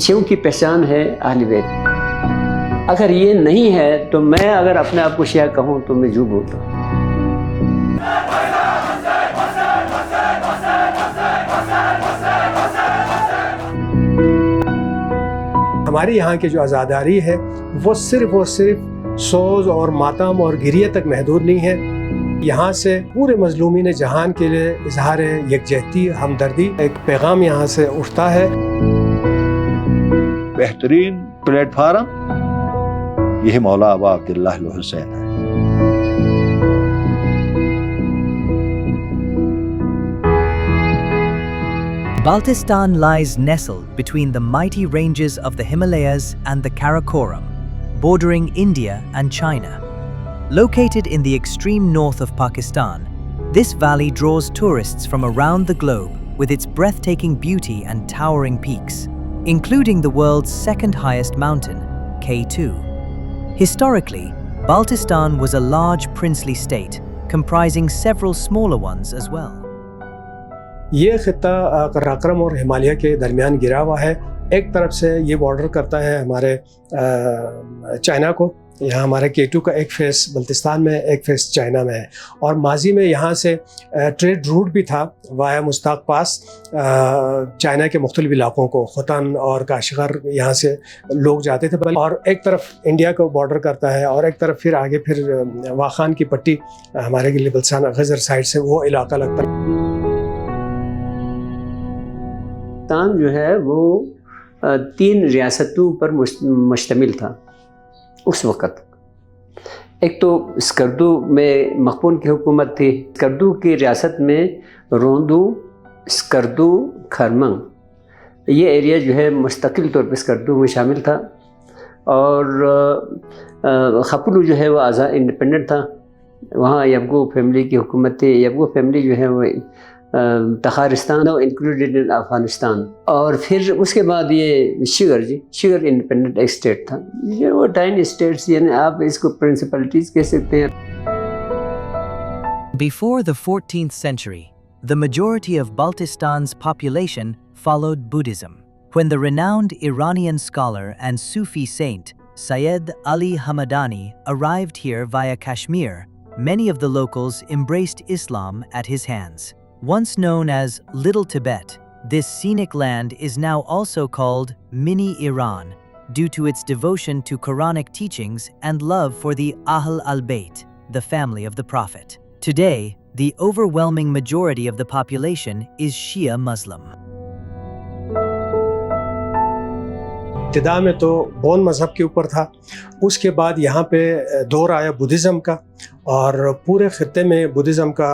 شیعوں کی پہچان ہے اہل بیت. اگر یہ نہیں ہے تو میں اگر اپنے آپ کو شیعہ کہوں تو میں جھوٹ بولتا ہوں. ہمارے یہاں کی جو عزاداری ہے وہ صرف اور صرف سوز اور ماتم اور گریہ تک محدود نہیں ہے. یہاں سے پورے مظلومین جہان کے لیے اظہار یکجہتی ہمدردی ایک پیغام یہاں سے اٹھتا ہے. بہترین پلیٹ فارم یہ مولا ابا عبداللہ الحسین ہے. Baltistan lies nestled between the mighty ranges of the Himalayas and the Karakoram, bordering India and China. Located in the extreme north of Pakistan, this valley draws tourists from around the globe with its breathtaking beauty and towering peaks, including the world's second highest mountain, K2. Historically, Baltistan was a large princely state, comprising several smaller ones as well. یہ خطہ قراقرم اور ہمالیہ کے درمیان گرا ہوا ہے. ایک طرف سے یہ بارڈر کرتا ہے ہمارے چائنا کو. یہاں ہمارے K2 کا ایک فیس بلتستان میں ایک فیس چائنا میں ہے. اور ماضی میں یہاں سے ٹریڈ روٹ بھی تھا وایا مستاق پاس چائنا کے مختلف علاقوں کو. خوتن اور کاشغر یہاں سے لوگ جاتے تھے. اور ایک طرف انڈیا کو بارڈر کرتا ہے اور ایک طرف پھر آگے پھر واخان کی پٹی ہمارے لیے بلتستان غزر سائڈ سے وہ علاقہ لگتا ہے. پاکستان جو ہے وہ 3 ریاستوں پر مشتمل تھا اس وقت. ایک تو اسکردو میں مخپون کی حکومت تھی. اسکردو کی ریاست میں روندو، اسکردو، کھرمنگ یہ ایریا جو ہے مستقل طور پر اسکردو میں شامل تھا. اور خپلو جو ہے وہ آزاد انڈیپینڈنٹ تھا. وہاں یبگو فیملی کی حکومت تھی. یبگو فیملی جو ہے وہ تخارستان انکلوڈیڈ ان افغانستان. اور پھر اس کے بعد یہ شگر انڈیپینڈنٹ ایک اسٹیٹ تھا. یہ وہ 10 اسٹیٹس یعنی آپ اس کو پرنسپلٹیز کہہ سکتے ہیں. Before the 14th century, the majority of Baltistan's population followed Buddhism. When the renowned Iranian scholar and Sufi saint Sayyid Ali Hamadani arrived here via Kashmir, many of the locals embraced Islam at his hands. Once known as Little Tibet, this scenic land is now also called Mini Iran due to its devotion to Quranic teachings and love for the Ahl al-Bayt, the family of the Prophet. Today, the overwhelming majority of the population is Shia Muslim. ابتدا میں تو bone مذہب کے اوپر تھا. اس کے بعد یہاں پہ دور آیا بدھزم کا اور پورے خطے میں بدھزم کا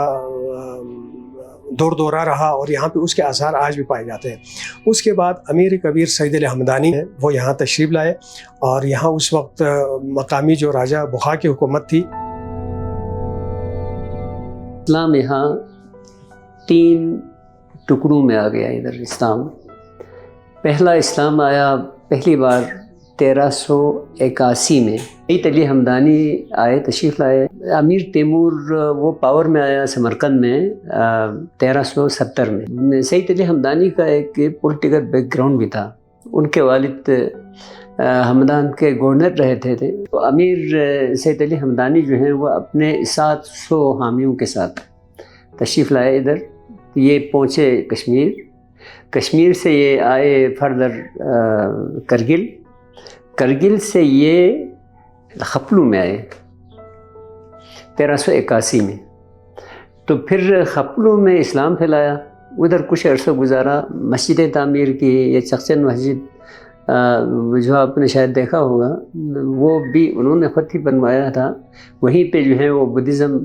دورہ رہا اور یہاں پہ اس کے آثار آج بھی پائے جاتے ہیں. اس کے بعد امیر کبیر سید علی حمدانی ہیں وہ یہاں تشریف لائے اور یہاں اس وقت مقامی جو راجہ بخا کی حکومت تھی. اسلام یہاں 3 ٹکڑوں میں آ گیا. ادھر اسلام پہلا اسلام آیا پہلی بار 1381 میں. سید علی حمدانی آئے تشریف لائے. امیر تیمور وہ پاور میں آیا سمرقند میں 1370 میں. سید علی حمدانی کا ایک پولیٹیکل بیک گراؤنڈ بھی تھا. ان کے والد ہمدان کے گورنر رہے تھے. تو امیر سید علی حمدانی جو ہیں وہ اپنے 700 حامیوں کے ساتھ تشریف لائے ادھر. یہ پہنچے کشمیر سے یہ آئے فردر کرگل سے یہ خپلو میں آئے 1381 میں. تو پھر خپلو میں اسلام پھیلایا. ادھر کچھ عرصہ گزارا. مسجد تعمیر کی یہ چخچن مسجد جو آپ نے شاید دیکھا ہوگا وہ بھی انہوں نے خود ہی بنوایا تھا. وہیں پہ جو ہے وہ بدھزم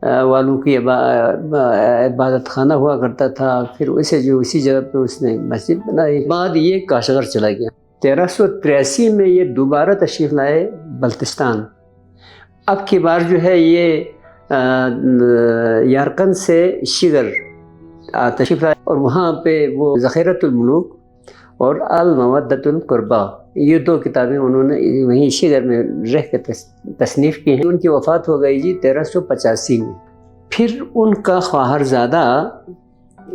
والوں کی عبادت خانہ ہوا کرتا تھا. پھر اسے جو اسی جگہ پہ اس نے مسجد بنائی. بعد یہ کاشغر چلا گیا. 1383 میں یہ دوبارہ تشریف لائے بلتستان. اب کی بار جو ہے یہ یارقند سے شگر تشریف لائے اور وہاں پہ وہ ذخیرۃ الملوک اور المودۃ القربیٰ یہ 2 کتابیں انہوں نے وہیں شگر میں رہ کے تصنیف کی ہیں. ان کی وفات ہو گئی 1385 میں. پھر ان کا خواہرزادہ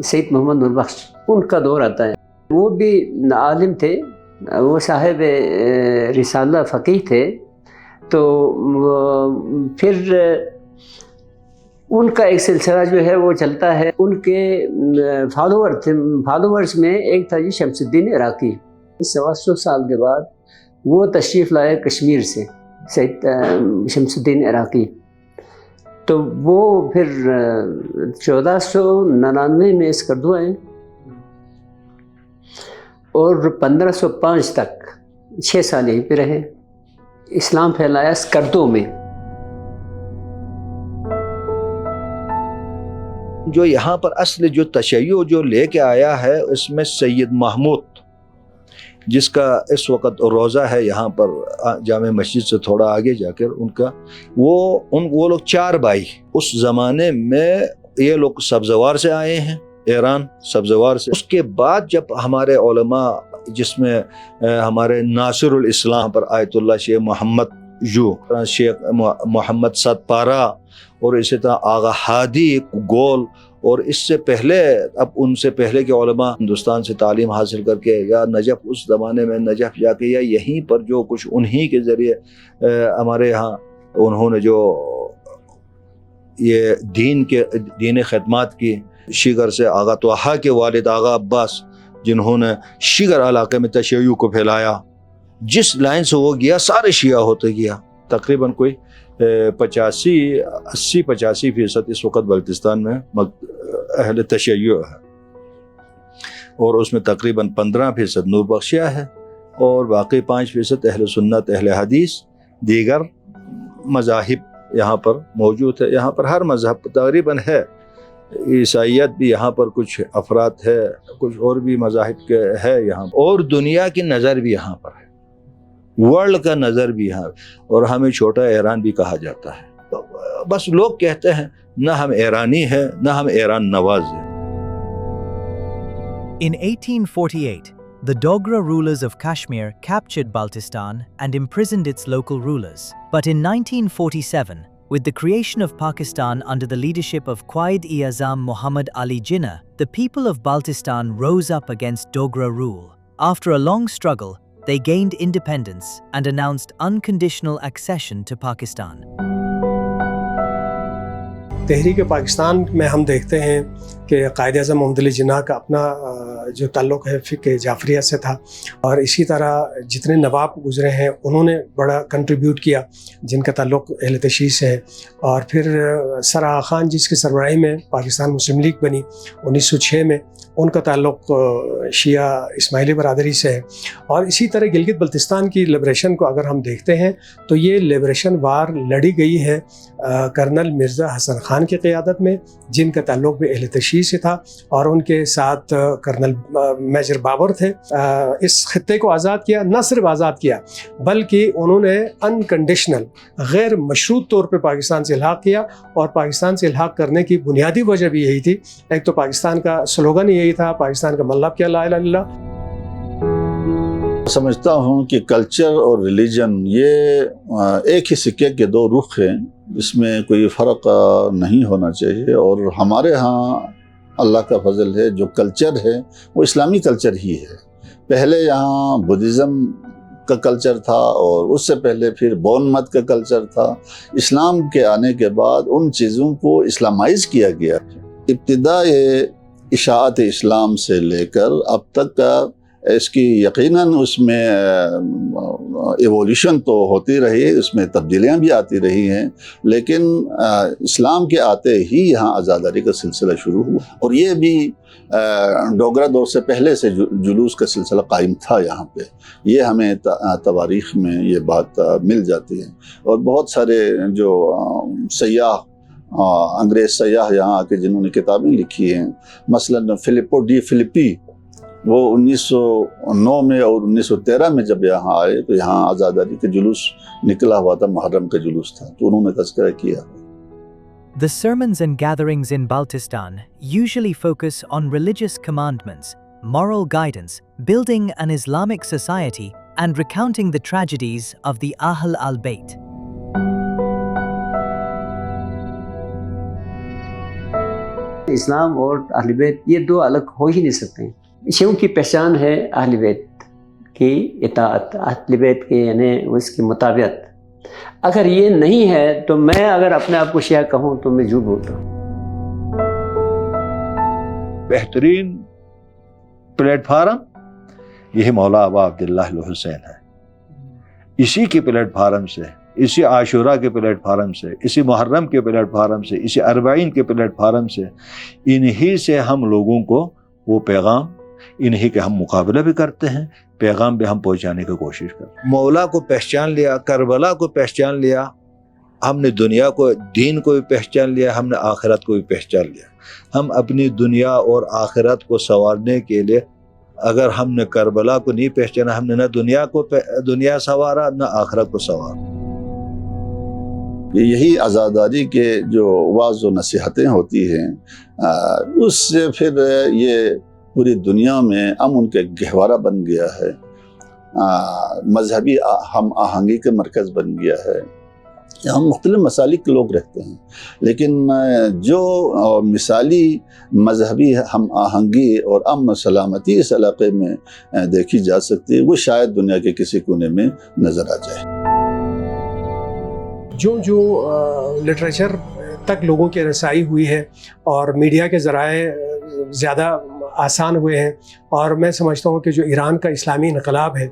سید محمد نور بخش ان کا دور آتا ہے. وہ بھی عالم تھے وہ صاحب رسالہ فقیہ تھے. تو پھر ان کا ایک سلسلہ جو ہے وہ چلتا ہے. ان کے فالوورز میں ایک تھا جی شمس الدین عراقی. 125 سال کے بعد وہ تشریف لائے کشمیر سے، سید شمس الدین عراقی. تو وہ پھر 1499 میں اسکردو آئے اور 1505 تک 6 سال یہیں پہ رہے. اسلام پھیلایا اسکردو میں. جو یہاں پر اصل جو تشیع جو لے کے آیا ہے اس میں سید محمود، جس کا اس وقت روزہ ہے یہاں پر جامع مسجد سے تھوڑا آگے جا کر، ان کا وہ لوگ 4 بھائی. اس زمانے میں یہ لوگ سبزوار سے آئے ہیں، ایران سبزوار سے. اس کے بعد جب ہمارے علماء، جس میں ہمارے ناصر الاسلام پر آیت اللہ شیخ محمد شیخ محمد صد پارا، اور اسی طرح آغا ہادی گول، اور اس سے پہلے اب ان سے پہلے کے علماء ہندوستان سے تعلیم حاصل کر کے یا نجف، اس زمانے میں نجف جا کے یا یہیں پر جو کچھ انہی کے ذریعے ہمارے یہاں انہوں نے جو یہ دین خدمات کی. شیگر سے آغا طہا کے والد آغا عباس، جنہوں نے شیگر علاقے میں تشیع کو پھیلایا. جس لائن سے وہ گیا سارے شیعہ ہوتے گیا. تقریباً کوئی 80-85% اس وقت بلتستان میں اہل تشیع ہے، اور اس میں تقریباً 15% نور بخشیہ ہے، اور باقی 5% اہل سنت اہل حدیث. دیگر مذاہب یہاں پر موجود ہے. یہاں پر ہر مذہب تقریباً ہے. عیسائیت بھی یہاں پر کچھ افراد ہے، کچھ اور بھی مذاہب کے ہے یہاں، اور دنیا کی نظر بھی یہاں پر ہے، ورلڈ کا نظر بھی یہاں. اور ہمیں چھوٹا ایران بھی کہا جاتا ہے. تو بس لوگ کہتے ہیں نہ ہم ایرانی ہیں نہ ہم ایران نواز ہیں. In 1848, the Dogra rulers of Kashmir captured Baltistan and imprisoned its local rulers. But in 1947, with the creation of Pakistan under the leadership of Quaid-e-Azam Muhammad Ali Jinnah, the people of Baltistan rose up against Dogra rule. After a long struggle, they gained independence and announced unconditional accession to Pakistan. تحریک پاکستان میں ہم دیکھتے ہیں کہ قائد اعظم محمد علی جناح کا اپنا جو تعلق ہے فقہ جعفریہ سے تھا، اور اسی طرح جتنے نواب گزرے ہیں انہوں نے بڑا کنٹریبیوٹ کیا جن کا تعلق اہل تشیع سے ہے. اور پھر سر آغا خان جس کی سربراہی میں پاکستان مسلم لیگ بنی 1906 میں، ان کا تعلق شیعہ اسماعیلی برادری سے ہے. اور اسی طرح گلگت بلتستان کی لبریشن کو اگر ہم دیکھتے ہیں تو یہ لبریشن وار لڑی گئی ہے کرنل مرزا حسن خان کی قیادت میں، جن کا تعلق بھی اہل تشیع سے تھا، اور ان کے ساتھ کرنل میجر بابر تھے. اس خطے کو آزاد کیا، نہ صرف آزاد کیا بلکہ انہوں نے انکنڈیشنل غیر مشروط طور پہ پاکستان سے الحاق کیا. اور پاکستان سے الحاق کرنے کی بنیادی وجہ بھی یہی تھی. ایک تو پاکستان کا سلوگن یہی تھا، پاکستان کا مطلب کیا، لا الہ الا اللہ. سمجھتا ہوں کہ کلچر اور ریلیجن یہ ایک ہی سکے کے 2 رخ ہیں، اس میں کوئی فرق نہیں ہونا چاہیے. اور ہمارے ہاں اللہ کا فضل ہے، جو کلچر ہے وہ اسلامی کلچر ہی ہے. پہلے یہاں بدھزم کا کلچر تھا، اور اس سے پہلے پھر بون مت کا کلچر تھا. اسلام کے آنے کے بعد ان چیزوں کو اسلامائز کیا گیا. ابتدا اشاعت اسلام سے لے کر اب تک کا اس کی یقیناً اس میں ایولیوشن تو ہوتی رہی، اس میں تبدیلیاں بھی آتی رہی ہیں، لیکن اسلام کے آتے ہی یہاں عزاداری کا سلسلہ شروع ہوا. اور یہ بھی ڈوگرا دور سے پہلے سے جلوس کا سلسلہ قائم تھا یہاں پہ. یہ ہمیں تواریخ میں یہ بات مل جاتی ہے. اور بہت سارے جو سیاح انگریز سیاح یہاں آ کے جنہوں نے کتابیں لکھی ہیں، مثلا فلپو ڈی فلپی، وہ 1909 میں اور 1913 میں جب یہاں آئے تو یہاں آزاداری کا جلوس نکلا ہوا تھا، محرم کا جلوس تھا، تو انہوں نے تذکرہ کیا. The sermons and gatherings in Baltistan usually focus on religious commandments, moral guidance, building an Islamic society, and recounting the tragedies of the Ahl al-Bayt. اسلام اور اہل بیت یہ 2 الگ ہو ہی نہیں سکتے ہیں. شیعوں کی پہچان ہے اہل بیت، کی اطاعت، اہل بیت کی یعنی اس کی مطابقت. اگر یہ نہیں ہے تو میں اگر اپنے آپ کو شیعہ کہوں تو میں جھوٹ بولتا ہوں. بہترین پلیٹ فارم یہی مولا ابا عبداللہ الحسین ہے. اسی کے پلیٹ فارم سے، اسی عاشورہ کے پلیٹ فارم سے، اسی محرم کے پلیٹ فارم سے، اسی اربعین کے پلیٹ فارم سے، انہی سے ہم لوگوں کو وہ پیغام، انہی کے ہم مقابلہ بھی کرتے ہیں، پیغام بھی ہم پہنچانے کی کوشش کرتے ہیں. مولا کو پہچان لیا، کربلا کو پہچان لیا، ہم نے دنیا کو، دین کو بھی پہچان لیا، ہم نے آخرت کو بھی پہچان لیا. ہم اپنی دنیا اور آخرت کو سنوارنے کے لیے اگر ہم نے کربلا کو نہیں پہچانا، ہم نے نہ دنیا سنوارا نہ آخرت کو سنوارا. یہی عزاداری کے جو واعظ و نصیحتیں ہوتی ہیں، اس سے پھر یہ پوری دنیا میں امن کے گہوارہ بن گیا ہے، مذہبی ہم آہنگی کے مرکز بن گیا ہے. یہاں مختلف مسالک کے لوگ رہتے ہیں، لیکن جو مثالی مذہبی ہم آہنگی اور امن و سلامتی اس علاقے میں دیکھی جا سکتی ہے، وہ شاید دنیا کے کسی کونے میں نظر آ جائے. جو لٹریچر تک لوگوں کی رسائی ہوئی ہے اور میڈیا کے ذرائع زیادہ آسان ہوئے ہیں، اور میں سمجھتا ہوں کہ جو ایران کا اسلامی انقلاب ہے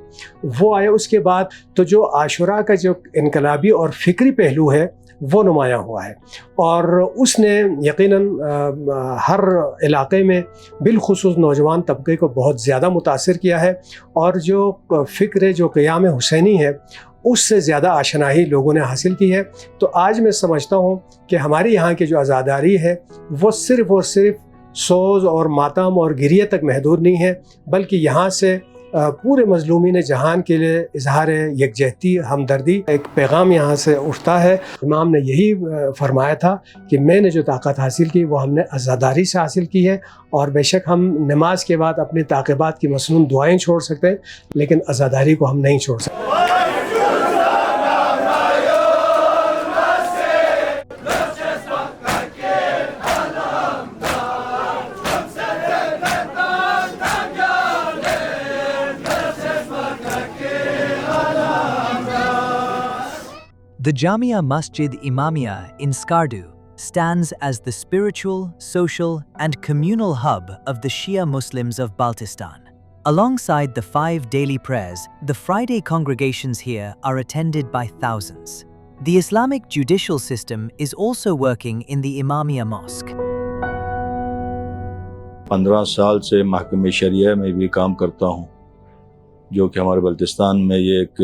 وہ آیا اس کے بعد، تو جو عاشورہ کا جو انقلابی اور فکری پہلو ہے وہ نمایاں ہوا ہے، اور اس نے یقیناً ہر علاقے میں بالخصوص نوجوان طبقے کو بہت زیادہ متاثر کیا ہے، اور جو فکر جو قیام حسینی ہے اس سے زیادہ آشنائی لوگوں نے حاصل کی ہے. تو آج میں سمجھتا ہوں کہ ہمارے یہاں کی جو عزاداری ہے وہ صرف اور صرف سوز اور ماتم اور گریہ تک محدود نہیں ہے، بلکہ یہاں سے پورے مظلومین جہان کے لیے اظہار یکجہتی، ہمدردی، ایک پیغام یہاں سے اٹھتا ہے. امام نے یہی فرمایا تھا کہ میں نے جو طاقت حاصل کی وہ ہم نے عزاداری سے حاصل کی ہے، اور بے شک ہم نماز کے بعد اپنی تعقیبات کی مسنون دعائیں چھوڑ سکتے ہیں، لیکن عزاداری کو ہم نہیں چھوڑ سکتے. The Jamia Masjid Imamia in Skardu stands as the spiritual, social, and communal hub of the Shia Muslims of Baltistan. Alongside the 5 daily prayers, the Friday congregations here are attended by thousands. The Islamic judicial system is also working in the Imamia Mosque. 15 سال سے محکمہ شریعہ میں بھی کام کرتا ہوں، جو کہ ہمارے بلتستان میں یہ ایک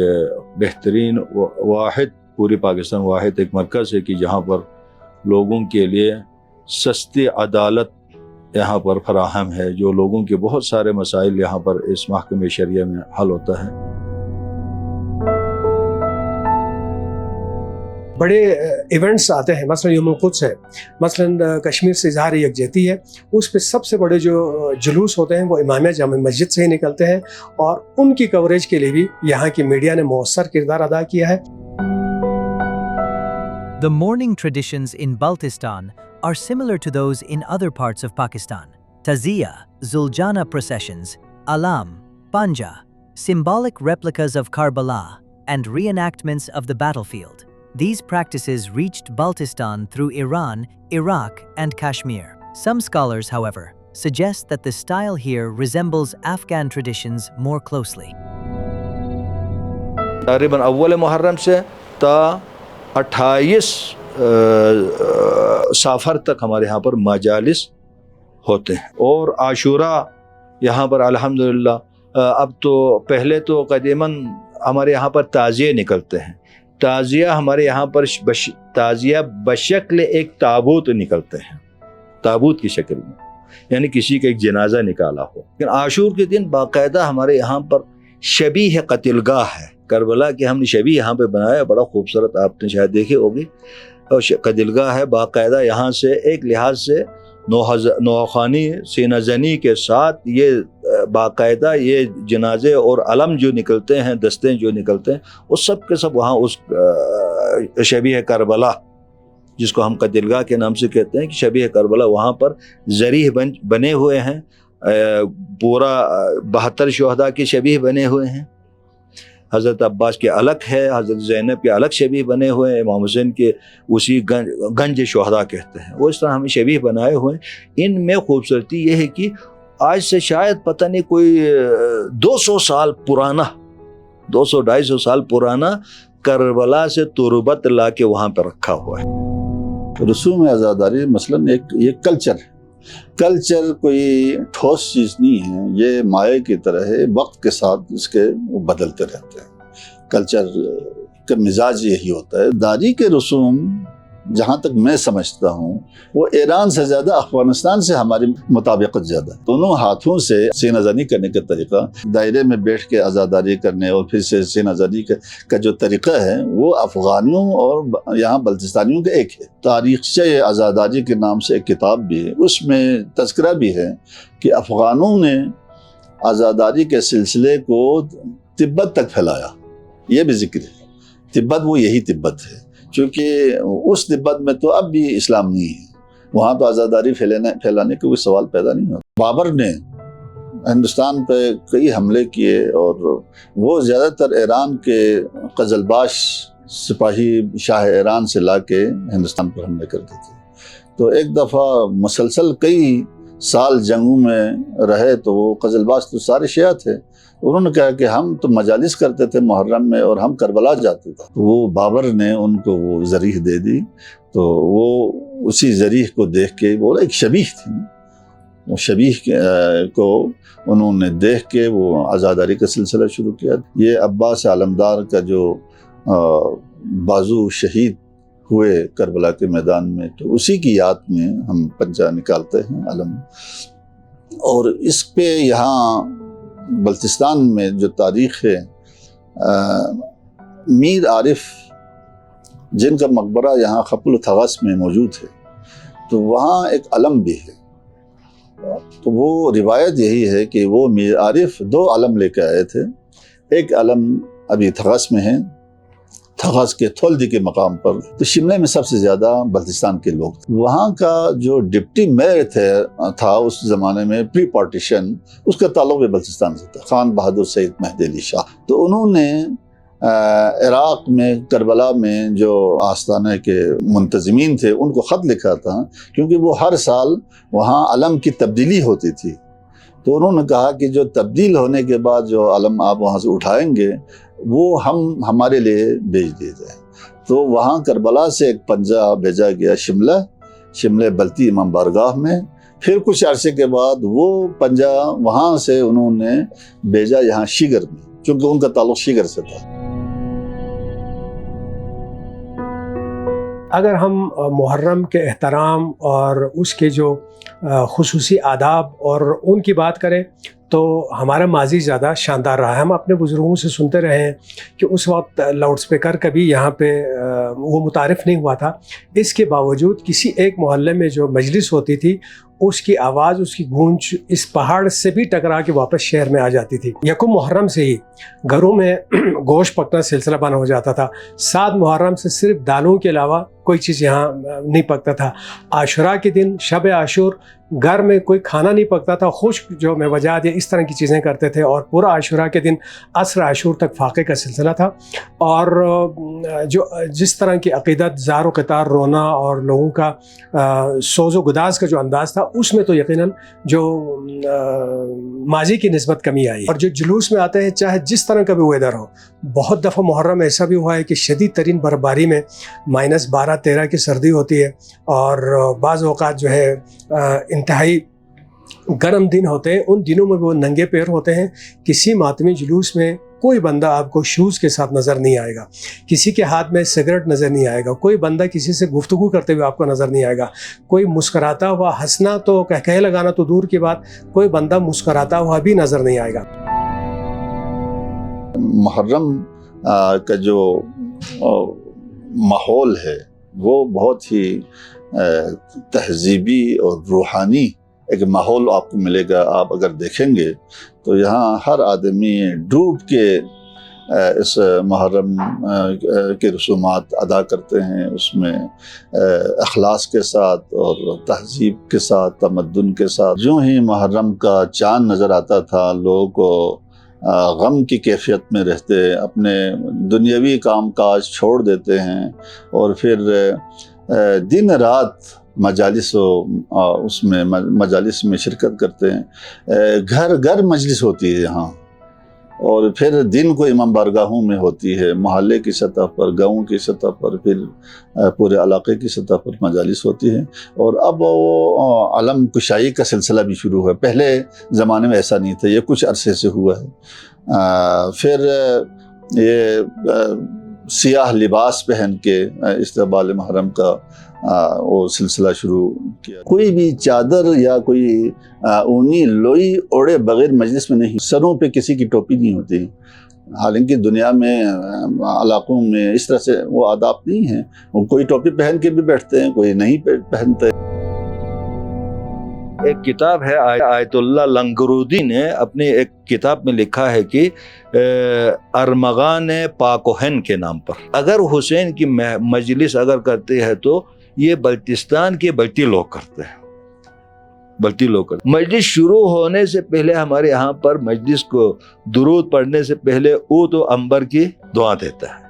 بہترین واحد، پوری پاکستان واحد ایک مرکز ہے کہ جہاں پر لوگوں کے لیے سستی عدالت یہاں پر فراہم ہے، جو لوگوں کے بہت سارے مسائل یہاں پر اس محکمہ شریعہ میں حل ہوتا ہے. بڑے ایونٹس آتے ہیں، مثلا یوم القدس ہے، مثلا کشمیر سے اظہار یکجہتی ہے، اس پہ سب سے بڑے جو جلوس ہوتے ہیں وہ امامیہ جامع مسجد سے ہی نکلتے ہیں، اور ان کی کوریج کے لیے بھی یہاں کی میڈیا نے مؤثر کردار ادا کیا ہے. The mourning traditions in Baltistan are similar to those in other parts of Pakistan. Taziyah, Zuljana processions, alam, panja, symbolic replicas of Karbala, and reenactments of the battlefield. These practices reached Baltistan through Iran, Iraq, and Kashmir. Some scholars, however, suggest that the style here resembles Afghan traditions more closely. تقریباً اول محرم سے تا 28 سافر تک ہمارے یہاں پر مجالس ہوتے ہیں، اور عاشورہ یہاں پر الحمدللہ اب تو، پہلے تو قدیماً ہمارے یہاں پر تعزیے نکلتے ہیں. تعزیہ ہمارے یہاں پر تعزیہ بشکل ایک تابوت نکلتے ہیں، تابوت کی شکل میں، یعنی کسی کا ایک جنازہ نکالا ہو. لیکن عاشور کے دن باقاعدہ ہمارے یہاں پر شبیہ قتل گاہ ہے، کربلا کی ہم نے شبیہ یہاں پہ بنایا، بڑا خوبصورت، آپ نے شاید دیکھی ہوگی، اور قتل گاہ ہے باقاعدہ. یہاں سے ایک لحاظ سے نوخانی سینہ زنی کے ساتھ یہ باقاعدہ یہ جنازے اور علم جو نکلتے ہیں، دستے جو نکلتے ہیں، وہ سب کے سب وہاں اس شبیہ کربلا، جس کو ہم قتل گاہ کے نام سے کہتے ہیں، کہ شبیہ کربلا وہاں پر ذریح بنے ہوئے ہیں، پورا 72 شہداء کے شبیہ بنے ہوئے ہیں. حضرت عباس کے الگ ہے, حضرت زینب کے الگ شبیہ بنے ہوئے ہیں, امام حسین کے اسی گنج شہداء کہتے ہیں, وہ اس طرح ہمیں شبیہ بنائے ہوئے ہیں. ان میں خوبصورتی یہ ہے کہ آج سے شاید پتہ نہیں کوئی 200 سال پرانا, 200-250 سال پرانا کربلا سے تربت لا کے وہاں پہ رکھا ہوا ہے. رسوم عزاداری مثلاً یہ کلچر ہے. کلچر کوئی ٹھوس چیز نہیں ہے, یہ مائع کی طرح ہے, وقت کے ساتھ اس کے وہ بدلتے رہتے ہیں. کلچر کا مزاج یہی ہوتا ہے. داری کے رسوم جہاں تک میں سمجھتا ہوں وہ ایران سے زیادہ افغانستان سے ہماری مطابقت زیادہ ہے. دونوں ہاتھوں سے سینہ زنی کرنے کا طریقہ, دائرے میں بیٹھ کے عزاداری کرنے اور پھر سے سینہ زنی کا جو طریقہ ہے وہ افغانیوں اور یہاں بلتستانیوں کا ایک ہے. تاریخچہ عزاداری کے نام سے ایک کتاب بھی ہے, اس میں تذکرہ بھی ہے کہ افغانوں نے عزاداری کے سلسلے کو تبت تک پھیلایا. یہ بھی ذکر ہے. تبت وہ یہی تبت ہے, چونکہ اس تبت میں تو اب بھی اسلام نہیں ہے, وہاں تو عزاداری پھیلانے کا کوئی سوال پیدا نہیں ہوتا. بابر نے ہندوستان پہ کئی حملے کیے اور وہ زیادہ تر ایران کے قزلباش سپاہی شاہ ایران سے لا کے ہندوستان پر حملے کرتے تھے. تو ایک دفعہ مسلسل کئی سال جنگوں میں رہے تو وہ قزلباش تو سارے شیعہ تھے. انہوں نے کہا کہ ہم تو مجالس کرتے تھے محرم میں اور ہم کربلا جاتے تھے. وہ بابر نے ان کو وہ ذریح دے دی, تو وہ اسی ذریح کو دیکھ کے وہ ایک شبیہ تھی, وہ شبیہ کو انہوں نے دیکھ کے وہ عزاداری کا سلسلہ شروع کیا. یہ عباس علمدار کا جو بازو شہید ہوئے کربلا کے میدان میں, تو اسی کی یاد میں ہم پنجہ نکالتے ہیں علم. اور اس پہ یہاں بلتستان میں جو تاریخ ہے, میر عارف جن کا مقبرہ یہاں خپل و تھغس میں موجود ہے, تو وہاں ایک علم بھی ہے. تو وہ روایت یہی ہے کہ وہ میر عارف 2 علم لے کے آئے تھے. ایک علم ابھی تھغس میں ہے, تھغس کے تھولدی کے مقام پر. تو شملے میں سب سے زیادہ بلتستان کے لوگ تھے. وہاں کا جو ڈپٹی میئر تھا اس زمانے میں پری پارٹیشن, اس کا تعلق بھی بلتستان سے تھا, خان بہادر سید مہدی علی شاہ. تو انہوں نے عراق میں کربلا میں جو آستانہ کے منتظمین تھے ان کو خط لکھا تھا, کیونکہ وہ ہر سال وہاں علم کی تبدیلی ہوتی تھی. تو انہوں نے کہا کہ جو تبدیل ہونے کے بعد جو علم آپ وہاں سے اٹھائیں گے وہ ہمارے لیے بھیج دیے جائیں. تو وہاں کربلا سے ایک پنجہ بھیجا گیا شملے بلتی امام بارگاہ میں. پھر کچھ عرصے کے بعد وہ پنجہ وہاں سے انہوں نے بھیجا یہاں شیگر میں, چونکہ ان کا تعلق شیگر سے تھا. اگر ہم محرم کے احترام اور اس کے جو خصوصی آداب اور ان کی بات کریں تو ہمارا ماضی زیادہ شاندار رہا ہے. ہم اپنے بزرگوں سے سنتے رہے ہیں کہ اس وقت لاؤڈ سپیکر کبھی یہاں پہ وہ متعارف نہیں ہوا تھا. اس کے باوجود کسی ایک محلے میں جو مجلس ہوتی تھی اس کی آواز, اس کی گونج اس پہاڑ سے بھی ٹکرا کے واپس شہر میں آ جاتی تھی. یکم محرم سے ہی گھروں میں گوشت پکنا سلسلہ بنا ہو جاتا تھا. 7 محرم سے صرف دالوں کے علاوہ کوئی چیز یہاں نہیں پکتا تھا. عاشوراء کے دن شب عاشور گھر میں کوئی کھانا نہیں پکتا تھا, خشک جو میوجات یا اس طرح کی چیزیں کرتے تھے. اور پورا عاشوراء کے دن عصر عاشور تک فاقے کا سلسلہ تھا. اور جو جس طرح کی عقیدت, زار و قطار, رونا اور لوگوں کا سوز و گداز کا جو انداز تھا, اس میں تو یقیناً جو ماضی کی نسبت کمی آئی. اور جو جلوس میں آتے ہیں چاہے جس طرح کا بھی ویدر ہو, بہت دفعہ محرم ایسا بھی ہوا ہے کہ شدید ترین برفباری میں -12-13 کی سردی ہوتی ہے, اور بعض اوقات جو ہے انتہائی گرم دن ہوتے ہیں. ان دنوں میں وہ ننگے پیر ہوتے ہیں. کسی ماتمی جلوس میں کوئی بندہ آپ کو شوز کے ساتھ نظر نہیں آئے گا, کسی کے ہاتھ میں سگریٹ نظر نہیں آئے گا, کوئی بندہ کسی سے گفتگو کرتے ہوئے آپ کو نظر نہیں آئے گا, کوئی مسکراتا ہوا, ہنسنا تو کہہ لگانا تو دور کی بات, کوئی بندہ مسکراتا ہوا بھی نظر نہیں آئے گا. محرم کا جو ماحول ہے وہ بہت ہی تہذیبی اور روحانی ایک ماحول آپ کو ملے گا. آپ اگر دیکھیں گے تو یہاں ہر آدمی ڈوب کے اس محرم کے رسومات ادا کرتے ہیں، اس میں اخلاص کے ساتھ اور تہذیب کے ساتھ، تمدن کے ساتھ۔ جو ہی محرم کا چاند نظر آتا تھا، لوگوں کو غم کی کیفیت میں رہتے، اپنے دنیاوی کام کاج چھوڑ دیتے ہیں اور پھر دن رات مجالس اس میں مجالس میں شرکت کرتے ہیں۔ گھر گھر مجلس ہوتی ہے یہاں، اور پھر دن کو امام بارگاہوں میں ہوتی ہے، محلے کی سطح پر، گاؤں کی سطح پر، پھر پورے علاقے کی سطح پر مجالس ہوتی ہیں۔ اور اب وہ علم کشائی کا سلسلہ بھی شروع ہوا۔ پہلے زمانے میں ایسا نہیں تھا، یہ کچھ عرصے سے ہوا ہے۔ پھر یہ سیاہ لباس پہن کے استقبال محرم کا وہ سلسلہ شروع کیا۔ کوئی بھی چادر یا کوئی اونی لوئی اوڑے بغیر مجلس میں نہیں، سروں پہ کسی کی ٹوپی نہیں ہوتی۔ حالانکہ دنیا میں علاقوں میں اس طرح سے وہ آداب نہیں ہیں، وہ کوئی ٹوپی پہن کے بھی بیٹھتے ہیں، کوئی نہیں پہنتے۔ ایک کتاب ہے آیت اللہ لنگرودی نے اپنی ایک کتاب میں لکھا ہے کہ ارمغان پاکوہن کے نام پر اگر حسین کی مجلس اگر کرتے ہیں تو یہ بلتستان کے بلتی لوگ کرتے ہیں، بلتی لوگ کرتے ہیں۔ مجلس شروع ہونے سے پہلے ہمارے یہاں پر مجلس کو درود پڑھنے سے پہلے اوت و عنبر کی دعا دیتا ہے۔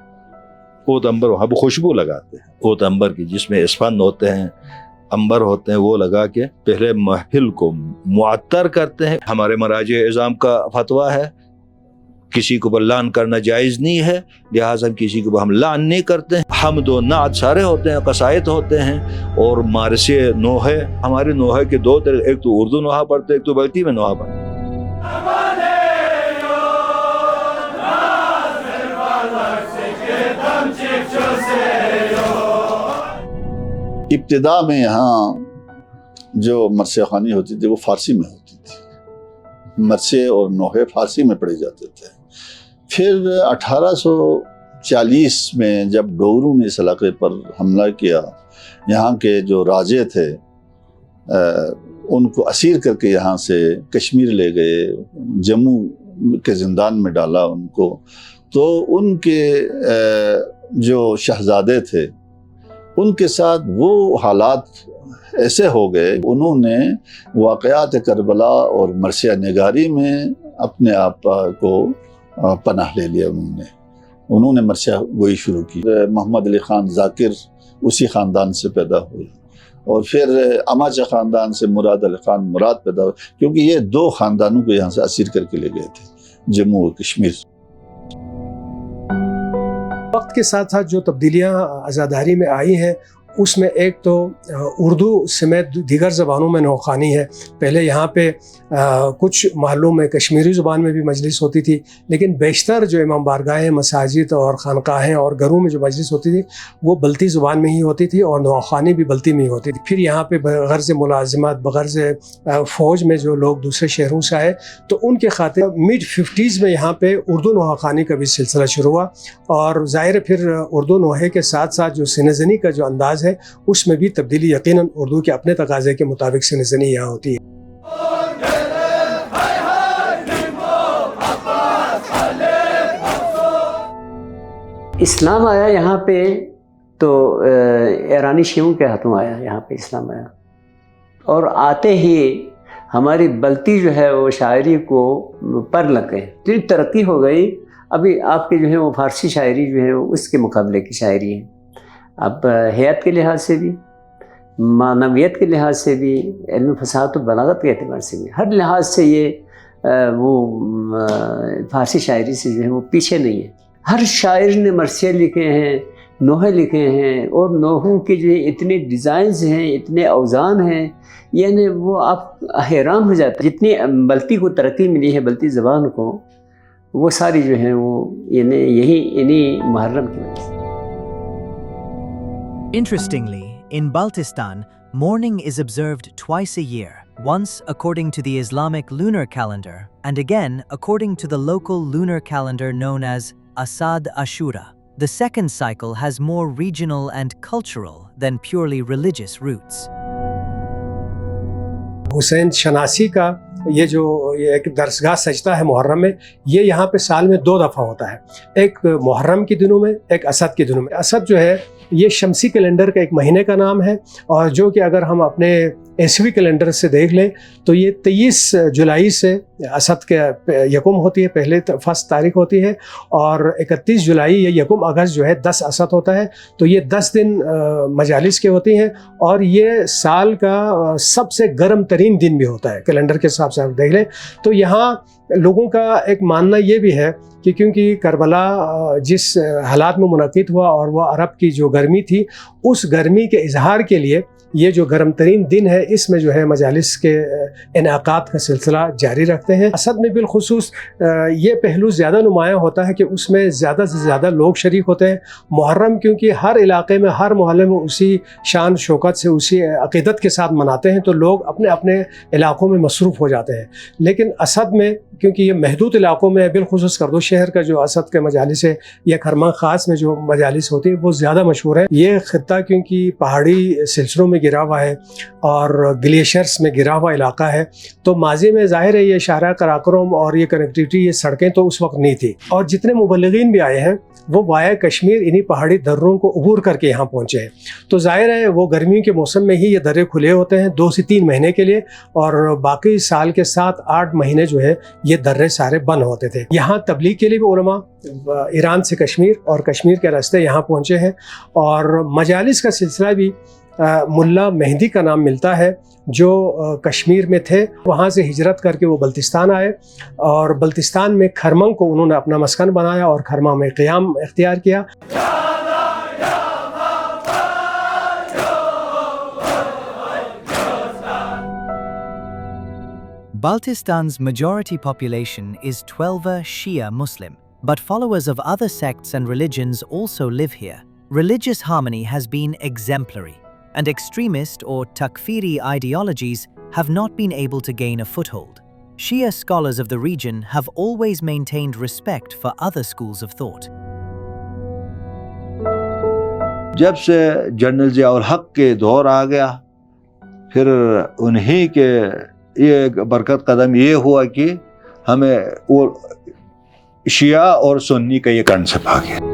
اوت عنبر وہاں خوشبو لگاتے ہیں، اوت عنبر کی، جس میں اسفند ہوتے ہیں، عنبر ہوتے ہیں، وہ لگا کے پہلے محفل کو معطر کرتے ہیں۔ ہمارے مراجع اعظام کا فتویٰ ہے کسی کو اوپر لعن کرنا جائز نہیں ہے، لہٰذا کسی کو ہم لعن نہیں کرتے ہیں۔ حمد و نعت سارے ہوتے ہیں، قصائد ہوتے ہیں، اور مارثے نوحے، ہمارے نوحے کے دو طرح، ایک تو اردو نوحہ پڑھتے ہیں، ایک تو بلتی میں نوحہ پڑھتے ہیں۔ ابتدا میں یہاں جو مرثیہ خوانی ہوتی تھی وہ فارسی میں ہوتی تھی، مرثیے اور نوحے فارسی میں پڑھے جاتے تھے۔ پھر 1840 میں جب ڈوگروں نے اس علاقے پر حملہ کیا، یہاں کے جو راجے تھے ان کو اسیر کر کے یہاں سے کشمیر لے گئے، جموں کے زندان میں ڈالا ان کو، تو ان کے جو شہزادے تھے ان کے ساتھ وہ حالات ایسے ہو گئے، انہوں نے واقعات کربلا اور مرثیہ نگاری میں اپنے آپ کو پناہ لے لیا۔ انہوں نے مرثیہ گوئی شروع کی۔ محمد علی خان ذاکر اسی خاندان سے پیدا ہوئے، اور پھر اماچہ خاندان سے مراد علی خان مراد پیدا ہوئے، کیونکہ یہ دو خاندانوں کو یہاں سے اسیر کر کے لے گئے تھے، جموں و کشمیر۔ وقت کے ساتھ ساتھ جو تبدیلیاں عزاداری میں آئی ہیں، اس میں ایک تو اردو سمیت دیگر زبانوں میں نوخوانی ہے۔ پہلے یہاں پہ کچھ محلوں میں کشمیری زبان میں بھی مجلس ہوتی تھی، لیکن بیشتر جو امام بارگاہیں، مساجد اور خانقاہیں اور گھروں میں جو مجلس ہوتی تھی وہ بلتی زبان میں ہی ہوتی تھی، اور نوخوانی بھی بلتی میں ہی ہوتی تھی۔ پھر یہاں پہ بغرض ملازمت، بغرض فوج میں جو لوگ دوسرے شہروں سے آئے تو ان کے خاطر مڈ 50s میں یہاں پہ اردو نوخوانی کا بھی سلسلہ شروع ہوا، اور ظاہر پھر اردو نوحے کے ساتھ ساتھ جو سینہ کا جو انداز ہے اس میں بھی تبدیلی یقیناً اردو کے اپنے تقاضے کے مطابق سینہ یہاں ہوتی ہے۔ اسلام آیا یہاں پہ تو ایرانی شیعوں کے ہاتھوں آیا، یہاں پہ اسلام آیا، اور آتے ہی ہماری بلتی جو ہے وہ شاعری کو پر لگ گئے، اتنی ترقی ہو گئی۔ ابھی آپ کے جو ہے وہ فارسی شاعری جو ہے اس کے مقابلے کی شاعری ہے۔ اب حیات کے لحاظ سے بھی، معنویت کے لحاظ سے بھی، علم فصاحت و بلاغت کے اعتبار سے بھی، ہر لحاظ سے یہ وہ فارسی شاعری سے جو ہے وہ پیچھے نہیں ہے۔ ہر شاعر نے مرثیے لکھے ہیں، نوحے لکھے ہیں، اور نوحوں کے جو اتنے ڈیزائنز ہیں، اتنے اوزان ہیں، یعنی وہ آپ حیران ہو جاتے ہیں۔ جتنی بلتی کو ترقی ملی ہے، بلتی زبان کو، وہ ساری جو ہیں وہ یعنی انہی محرم کی وجہ سے۔ Interestingly, in Baltistan, mourning is observed twice a year, once according to the Islamic lunar calendar, and again according to the local lunar calendar known as Asad Ashura. The second cycle has more regional and cultural than purely religious roots. حسین شناسی کا یہ جو یہ ایک درسگاہ سجدہ ہے محرم میں، یہ یہاں پہ سال میں 2 دفعہ ہوتا ہے، ایک محرم کے دنوں میں، ایک اسد کے دنوں میں۔ اسد جو ہے یہ شمسی کیلنڈر کا ایک مہینے کا نام ہے، اور جو کہ اگر ہم اپنے عیسوی کیلنڈر سے دیکھ لیں تو یہ 23 جولائی سے اسد کے یکم ہوتی ہے، پہلے فرسٹ تاریخ ہوتی ہے، اور 31 جولائی یا یکم اگست جو ہے 10 اسد ہوتا ہے۔ تو یہ 10 دن مجالس کے ہوتی ہیں، اور یہ سال کا سب سے گرم ترین دن بھی ہوتا ہے کیلنڈر کے حساب سے آپ دیکھ لیں۔ تو یہاں لوگوں کا ایک ماننا یہ بھی ہے کہ کیونکہ کربلا جس حالات میں منعقد ہوا اور وہ عرب کی جو گرمی تھی، اس گرمی کے اظہار کے لیے یہ جو گرم ترین دن ہے اس میں جو ہے مجالس کے انعقاد کا سلسلہ جاری رکھتے ہیں۔ اسد میں بالخصوص یہ پہلو زیادہ نمایاں ہوتا ہے کہ اس میں زیادہ سے زیادہ لوگ شریک ہوتے ہیں۔ محرم کیونکہ ہر علاقے میں، ہر محلے میں اسی شان شوکت سے، اسی عقیدت کے ساتھ مناتے ہیں، تو لوگ اپنے اپنے علاقوں میں مصروف ہو جاتے ہیں۔ لیکن اسد میں کیونکہ یہ محدود علاقوں میں، بالخصوص کردو شہر کا جو اسد کے مجالس ہے یا کرمان خاص میں جو مجالس ہوتی ہیں وہ زیادہ مشہور ہے۔ یہ خطہ کیونکہ پہاڑی سلسلوں میں گرا ہوا ہے اور گلیشیئرس میں گرا ہوا علاقہ ہے، تو ماضی میں ظاہر ہے یہ شاہراہ قراقرم اور یہ کنیکٹیوٹی، یہ سڑکیں تو اس وقت نہیں تھی، اور جتنے مبلغین بھی آئے ہیں وہ وایا کشمیر انہی پہاڑی دروں کو عبور کر کے یہاں پہنچے ہیں۔ تو ظاہر ہے وہ گرمیوں کے موسم میں ہی یہ درے کھلے ہوتے ہیں 2 سے 3 مہینے کے لیے، اور باقی سال کے 7-8 مہینے جو ہے یہ درے سارے بند ہوتے تھے۔ یہاں تبلیغ کے لیے بھی علماء ایران سے کشمیر اور کشمیر کے راستے یہاں پہنچے ہیں، اور مجالس کا سلسلہ بھی ملا مہدی کا نام ملتا ہے جو کشمیر میں تھے، وہاں سے ہجرت کر کے وہ بلتستان آئے، اور بلتستان میں کھرمنگ کو انہوں نے اپنا مسکن بنایا اور کھرمنگ میں قیام اختیار کیا۔ Baltistan's majority population is Twelver Shia Muslim, but followers of other sects and religions also live here. Religious harmony has been exemplary, and extremist or takfiri ideologies have not been able to gain a foothold. Shia scholars of the region have always maintained respect for other schools of thought. جب سے general Zia الحق کے دور آ گیا، پھر انہی کے یہ برکت قدم یہ ہوا کہ ہمیں وہ شیعہ اور سنی کا یہ کنسپٹ آ گیا۔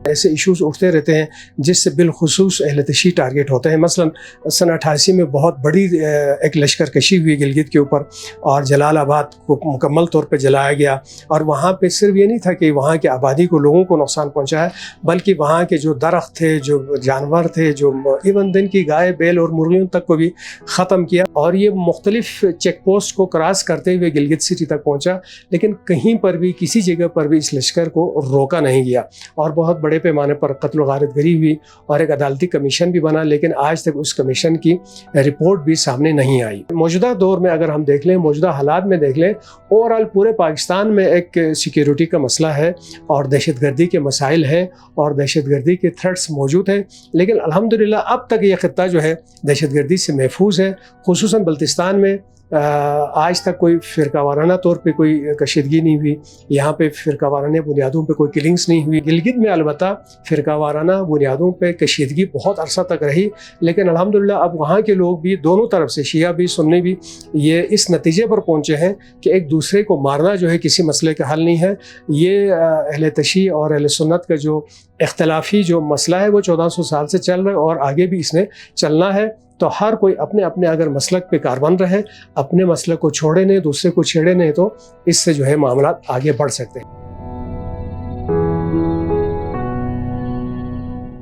ایسے ایشوز اٹھتے رہتے ہیں جس سے بالخصوص اہل تشیع ٹارگیٹ ہوتے ہیں۔ مثلا سن 88 میں بہت بڑی ایک لشکر کشی ہوئی گلگت کے اوپر، اور جلال آباد کو مکمل طور پہ جلایا گیا، اور وہاں پہ صرف یہ نہیں تھا کہ وہاں کی آبادی کو، لوگوں کو نقصان پہنچایا، بلکہ وہاں کے جو درخت تھے، جو جانور تھے، جو ایون دن کی گائے بیل اور مرغیوں تک کو بھی ختم کیا، اور یہ مختلف چیک پوسٹ کو کراس کرتے ہوئے گلگت سٹی تک پہنچا، لیکن کہیں پر بھی کسی جگہ پر بھی اس لشکر کو روکا نہیں گیا، اور بہت بڑے پیمانے پر قتل و غارت گری ہوئی، اور ایک عدالتی کمیشن بھی بنا، لیکن آج تک اس کمیشن کی رپورٹ بھی سامنے نہیں آئی۔ موجودہ دور میں اگر ہم دیکھ لیں، موجودہ حالات میں دیکھ لیں، اوورآل پورے پاکستان میں ایک سیکیورٹی کا مسئلہ ہے، اور دہشت گردی کے مسائل ہیں، اور دہشت گردی کے تھریٹس موجود ہیں، لیکن الحمدللہ اب تک یہ خطہ جو ہے دہشت گردی سے محفوظ ہے۔ خصوصاً بلتستان میں آج تک کوئی فرقہ وارانہ طور پہ کوئی کشیدگی نہیں ہوئی، یہاں پہ فرقہ وارانہ بنیادوں پہ کوئی کلنگز نہیں ہوئی۔ گلگت میں البتہ فرقہ وارانہ بنیادوں پہ کشیدگی بہت عرصہ تک رہی، لیکن الحمدللہ اب وہاں کے لوگ بھی، دونوں طرف سے شیعہ بھی سنی بھی، یہ اس نتیجے پر پہنچے ہیں کہ ایک دوسرے کو مارنا جو ہے کسی مسئلے کا حل نہیں ہے۔ یہ اہل تشیع اور اہل سنت کا جو اختلافی جو مسئلہ ہے وہ 1400 سال سے چل رہا ہے، اور آگے بھی اس نے چلنا ہے۔ تو ہر کوئی اپنے اپنے اگر مسلک پہ کاربند رہے، اپنے مسلک کو چھوڑے نہیں، دوسرے کو چھیڑے نہیں، تو اس سے جو ہے معاملات آگے بڑھ سکتے ہیں۔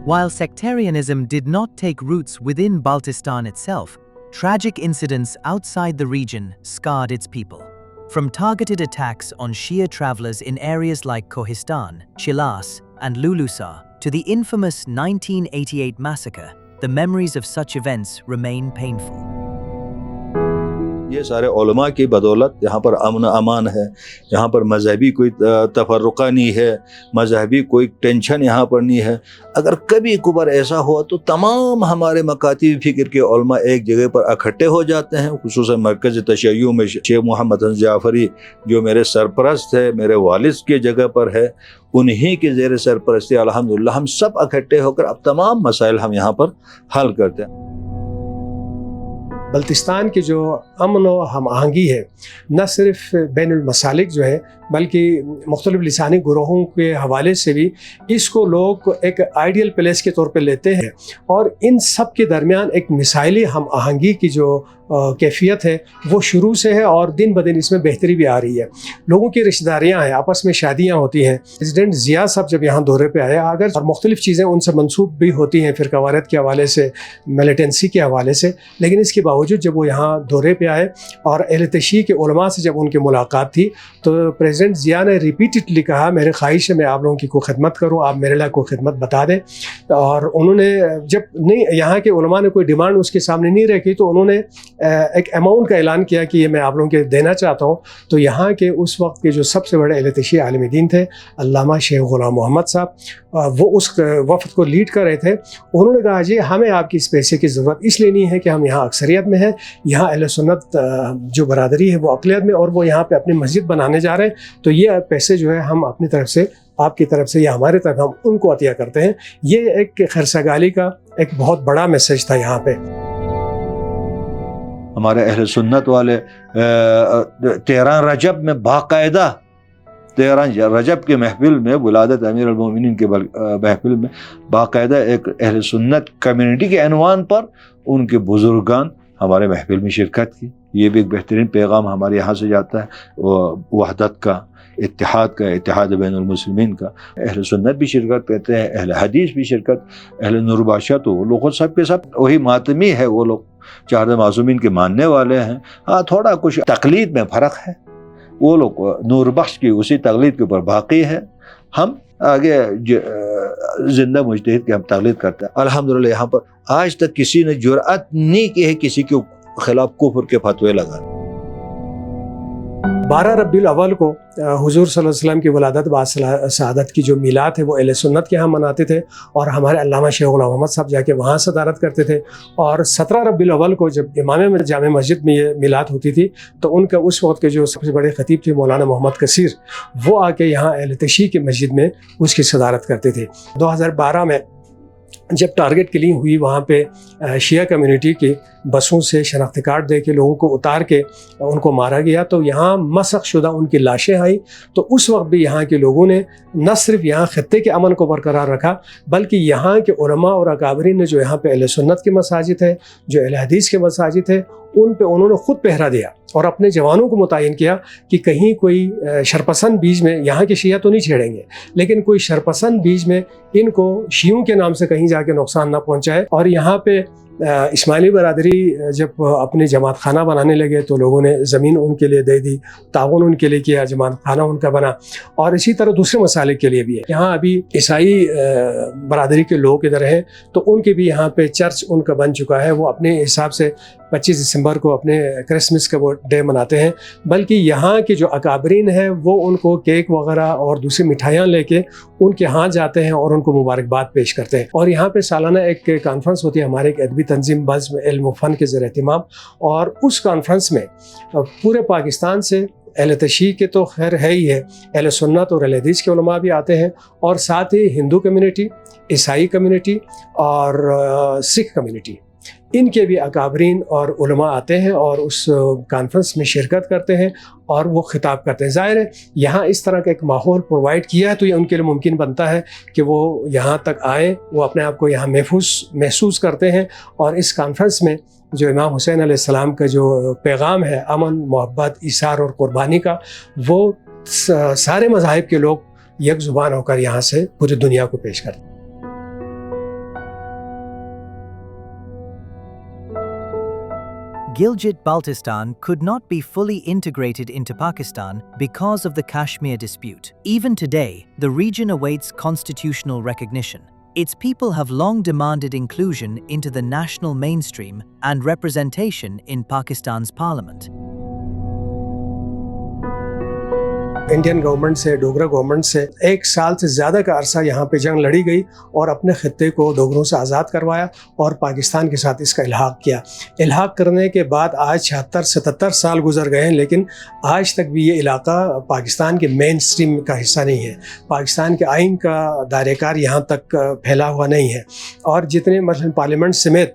While sectarianism did not take roots within Baltistan itself, tragic incidents outside the region scarred its people. From targeted attacks on Shia travelers in areas like Kohistan, Chilas, and Lulusa, to the infamous 1988 massacre, the memories of such events remain painful. یہ سارے علماء کی بدولت یہاں پر امن امان ہے، یہاں پر مذہبی کوئی تفرقہ نہیں ہے، مذہبی کوئی ٹینشن یہاں پر نہیں ہے۔ اگر کبھی کبھار ایسا ہوا تو تمام ہمارے مکاتب فکر کے علماء ایک جگہ پر اکٹھے ہو جاتے ہیں، خصوصاً مرکز تشیع میں شیخ محمد حسن جعفری جو میرے سرپرست ہے، میرے والد کی جگہ پر ہے، انہی کے زیر سرپرستی الحمدللہ ہم سب اکٹھے ہو کر اب تمام مسائل ہم یہاں پر حل کرتے ہیں۔ بلتستان کی جو امن و ہم آہنگی ہے نہ صرف بین المسالک جو ہے بلکہ مختلف لسانی گروہوں کے حوالے سے بھی اس کو لوگ ایک آئیڈیل پلیس کے طور پہ لیتے ہیں، اور ان سب کے درمیان ایک مثالی ہم آہنگی کی جو کیفیت ہے وہ شروع سے ہے، اور دن بدن اس میں بہتری بھی آ رہی ہے۔ لوگوں کی رشتہ داریاں ہیں، آپس میں شادیاں ہوتی ہیں۔ پریزیڈنٹ ضیاء صاحب جب یہاں دورے پہ آئے، اگر اور مختلف چیزیں ان سے منسوب بھی ہوتی ہیں فرقہ واریت کے حوالے سے، ملیٹنسی کے حوالے سے، لیکن اس کے باوجود جب وہ یہاں دورے پہ آئے اور اہل تشیع کے علماء سے جب ان کی ملاقات تھی تو پریزیڈنٹ ضیاء نے ریپیٹڈلی کہا میرے خواہش ہے میں آپ لوگوں کی کوئی خدمت کروں، آپ میرے لیے کوئی خدمت بتا دیں۔ اور انہوں نے جب نہیں یہاں کے علماء نے کوئی ڈیمانڈ اس کے سامنے نہیں رکھی تو انہوں نے ایک اماؤنٹ کا اعلان کیا کہ یہ میں آپ لوگوں کے دینا چاہتا ہوں۔ تو یہاں کے اس وقت کے جو سب سے بڑے اہل تشیع عالم دین تھے علامہ شیخ غلام محمد صاحب، وہ اس وفد کو لیڈ کر رہے تھے۔ انہوں نے کہا جی ہمیں آپ کی اس پیسے کی ضرورت اس لیے نہیں ہے کہ ہم یہاں اکثریت میں ہیں، یہاں اہل سنت جو برادری ہے وہ اقلیت میں، اور وہ یہاں پہ اپنی مسجد بنانے جا رہے ہیں، تو یہ پیسے جو ہے ہم اپنی طرف سے آپ کی طرف سے یا ہمارے طرف ہم ان کو عطیہ کرتے ہیں۔ یہ ایک خیرسگالی کا ایک بہت بڑا میسج تھا یہاں پہ۔ ہمارے اہل سنت والے 13 رجب میں باقاعدہ 13 رجب کے محفل میں ولادت امیر المومنین کے محفل میں باقاعدہ ایک اہل سنت کمیونٹی کے عنوان پر ان کے بزرگان ہمارے محفل میں شرکت کی۔ یہ بھی ایک بہترین پیغام ہمارے یہاں سے جاتا ہے، وحدت کا، اتحاد کا، اتحاد بین المسلمین کا۔ اہل سنت بھی شرکت کرتے ہیں، اہل حدیث بھی شرکت، اہل نورباشہ تو وہ لوگ سب کے سب وہی ماتمی ہے، وہ لوگ 4 معصومین کے ماننے والے ہیں۔ ہاں تھوڑا کچھ تقلید میں فرق ہے، وہ لوگ نور بخش کی اسی تقلید کے اوپر باقی ہے، ہم آگے زندہ مجتہد کی ہم تقلید کرتے ہیں۔ الحمدللہ یہاں پر آج تک کسی نے جرأت نہیں کی ہے کسی کے خلاف کفر کے فتوے لگانے۔ 12 ربیع الاول کو حضور صلی اللہ علیہ وسلم کی ولادت بعد سعادت کی جو میلاد ہے وہ اہل سنت کے ہاں مناتے تھے، اور ہمارے علامہ شیخ غلام محمد صاحب جا کے وہاں صدارت کرتے تھے۔ اور 17 ربیع الاول کو جب امام میں جامع مسجد میں یہ میلاد ہوتی تھی تو ان کا اس وقت کے جو سب سے بڑے خطیب تھے مولانا محمد کثیر، وہ آ کے یہاں اہل تشیع کی مسجد میں اس کی صدارت کرتے تھے۔ 2012 میں جب ٹارگٹ کلنگ ہوئی وہاں پہ شیعہ کمیونٹی کی بسوں سے شناختی کارڈ دے کے لوگوں کو اتار کے ان کو مارا گیا، تو یہاں مسخ شدہ ان کی لاشیں آئیں، تو اس وقت بھی یہاں کے لوگوں نے نہ صرف یہاں خطے کے امن کو برقرار رکھا بلکہ یہاں کے علماء اور اکابرین نے جو یہاں پہ اہل سنت کے مساجد ہے، جو اہل حدیث کے مساجد ہے، ان پہ انہوں نے خود پہرا دیا اور اپنے جوانوں کو متعین کیا کہ کہیں کوئی شرپسند بیج میں، یہاں کے شیعہ تو نہیں چھیڑیں گے لیکن کوئی شرپسند بیج میں ان کو شیعوں کے نام سے کہیں جا کے نقصان نہ پہنچائے۔ اور یہاں پہ اسماعیلی برادری جب اپنے جماعت خانہ بنانے لگے تو لوگوں نے زمین ان کے لیے دے دی، تعاون ان کے لیے کیا، جماعت خانہ ان کا بنا، اور اسی طرح دوسرے مسالک کے لیے بھی ہے۔ یہاں ابھی عیسائی برادری کے لوگ ادھر ہیں تو ان کے بھی یہاں پہ چرچ ان کا بن چکا ہے، وہ اپنے حساب سے 25 دسمبر کو اپنے کرسمس کا وہ ڈے مناتے ہیں، بلکہ یہاں کے جو اکابرین ہیں وہ ان کو کیک وغیرہ اور دوسری مٹھائیاں لے کے ان کے ہاں جاتے ہیں اور ان کو مبارکباد پیش کرتے ہیں۔ اور یہاں پہ سالانہ ایک کانفرنس ہوتی ہے ہمارے ایک ادبی تنظیم بزم علم و فن کے زیر اہتمام، اور اس کانفرنس میں پورے پاکستان سے اہل تشیع کے تو خیر ہے ہی ہے، اہل سنت اور اہل حدیث کے علماء بھی آتے ہیں، اور ساتھ ہی ہندو کمیونٹی، عیسائی کمیونٹی اور سکھ کمیونٹی، ان کے بھی اکابرین اور علماء آتے ہیں اور اس کانفرنس میں شرکت کرتے ہیں اور وہ خطاب کرتے ہیں۔ ظاہر ہے یہاں اس طرح کا ایک ماحول پرووائڈ کیا ہے تو یہ ان کے لیے ممکن بنتا ہے کہ وہ یہاں تک آئیں، وہ اپنے آپ کو یہاں محسوس کرتے ہیں، اور اس کانفرنس میں جو امام حسین علیہ السلام کا جو پیغام ہے امن، محبت، ایثار اور قربانی کا، وہ سارے مذاہب کے لوگ یک زبان ہو کر یہاں سے پوری دنیا کو پیش کرتے ہیں۔ Gilgit-Baltistan could not be fully integrated into Pakistan because of the Kashmir dispute. Even today, the region awaits constitutional recognition. Its people have long demanded inclusion into the national mainstream and representation in Pakistan's parliament. Indian government سے، Dogra government سے 1 سال سے زیادہ کا عرصہ یہاں پہ جنگ لڑی گئی اور اپنے خطے کو ڈوگروں سے آزاد کروایا اور پاکستان کے ساتھ اس کا الحاق کیا۔ الحاق کرنے کے بعد آج 76-77 سال گزر گئے ہیں، لیکن آج تک بھی یہ علاقہ پاکستان کے مین سٹریم کا حصہ نہیں ہے، پاکستان کے آئین کا دائرہ کار یہاں تک پھیلا ہوا نہیں ہے، اور جتنے مثلاً پارلیمنٹ سمیت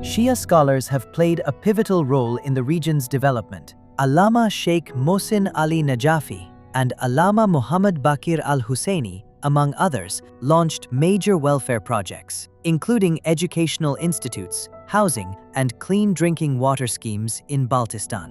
Shia scholars have played a pivotal role in the region's development. Allama Sheikh Mohsin Ali Najafi and Allama Muhammad Baqir al-Husseini, among others, launched major welfare projects, including educational institutes, housing, and clean drinking water schemes in Baltistan.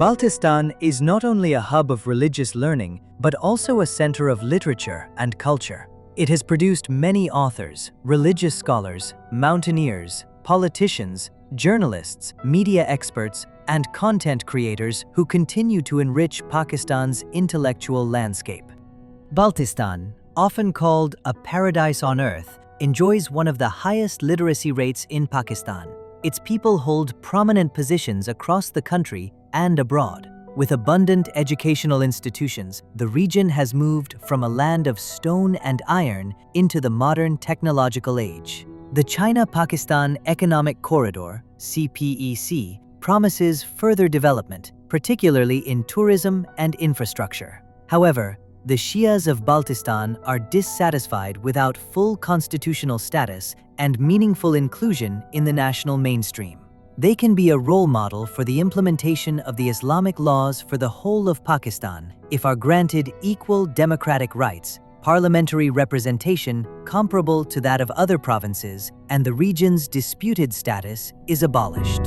Baltistan is not only a hub of religious learning, but also a center of literature and culture. It has produced many authors, religious scholars, mountaineers, politicians, journalists, media experts, and content creators who continue to enrich Pakistan's intellectual landscape. Baltistan, often called a paradise on earth, enjoys one of the highest literacy rates in Pakistan. Its people hold prominent positions across the country and abroad. With abundant educational institutions, the region has moved from a land of stone and iron into the modern technological age. The China-Pakistan Economic Corridor, CPEC, promises further development, particularly in tourism and infrastructure. However, the Shias of Baltistan are dissatisfied without full constitutional status and meaningful inclusion in the national mainstream. They can be a role model for the implementation of the Islamic laws for the whole of Pakistan if are granted equal democratic rights, parliamentary representation comparable to that of other provinces, and the region's disputed status is abolished.